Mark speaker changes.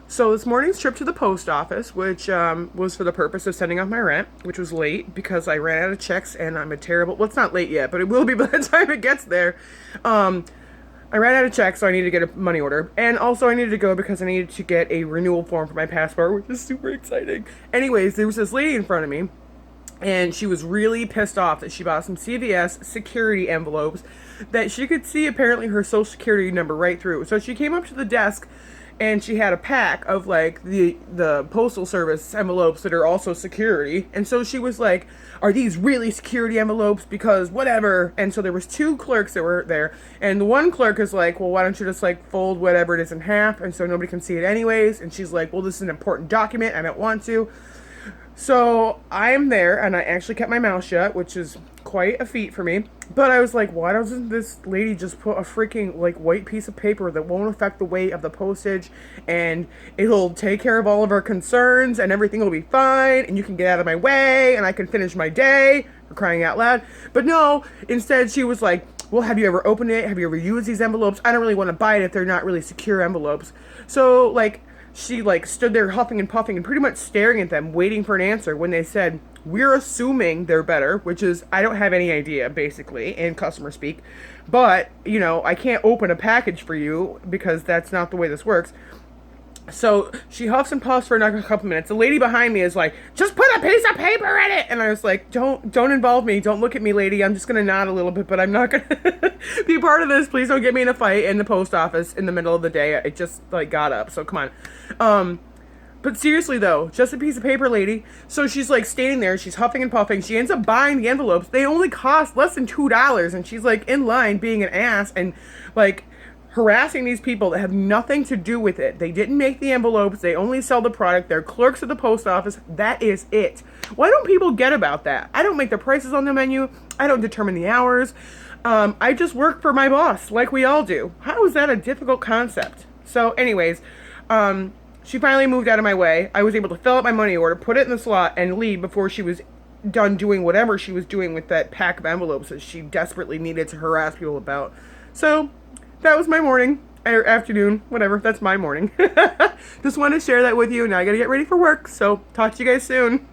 Speaker 1: So this morning's trip to the post office, which was for the purpose of sending off my rent, which was late because I ran out of checks and I'm a terrible. Well, it's not late yet, but it will be by the time it gets there. Um, I ran out of checks, so I needed to get a money order, and also I needed to go because I needed to get a renewal form for my passport, which is super exciting. Anyways, there was this lady in front of me, and she was really pissed off that she bought some CVS security envelopes that she could see apparently her social security number right through. So she came up to the desk and she had a pack of like the postal service envelopes that are also security, and so she was like, are these really security envelopes, because whatever. And so there was two clerks that were there, and the one clerk is like, well, why don't you just like fold whatever it is in half, and so nobody can see it anyways. And she's like, well, this is an important document, I don't want to. So I'm there, and I actually kept my mouth shut, which is quite a feat for me. But I was like, why doesn't this lady just put a freaking like white piece of paper that won't affect the weight of the postage, and it'll take care of all of our concerns, and everything will be fine, and you can get out of my way, and I can finish my day, for crying out loud. But no, instead she was like, well, have you ever opened it? Have you ever used these envelopes? I don't really want to buy it if they're not really secure envelopes. So like, she like stood there huffing and puffing and pretty much staring at them, waiting for an answer when they said, we're assuming they're better, which is, I don't have any idea, basically, in customer speak. But, you know, I can't open a package for you because that's not the way this works. So she huffs and puffs for another couple minutes. The lady behind me is like, just put a piece of paper in it. And I was like, don't involve me. Don't look at me, lady. I'm just going to nod a little bit, but I'm not going to be part of this. Please don't get me in a fight in the post office in the middle of the day. I just like got up. So come on. But seriously though, just a piece of paper, lady. So she's like standing there, she's huffing and puffing. She ends up buying the envelopes. They only cost less than $2. And she's like in line being an ass and like harassing these people that have nothing to do with it. They didn't make the envelopes. They only sell the product. They're clerks at the post office. That is it. Why don't people get about that? I don't make the prices on the menu. I don't determine the hours. I just work for my boss like we all do. How is that a difficult concept? So anyways, she finally moved out of my way. I was able to fill out my money order, put it in the slot, and leave before she was done doing whatever she was doing with that pack of envelopes that she desperately needed to harass people about. So that was my morning, or afternoon, whatever. That's my morning. Just wanted to share that with you. Now I gotta get ready for work, so talk to you guys soon.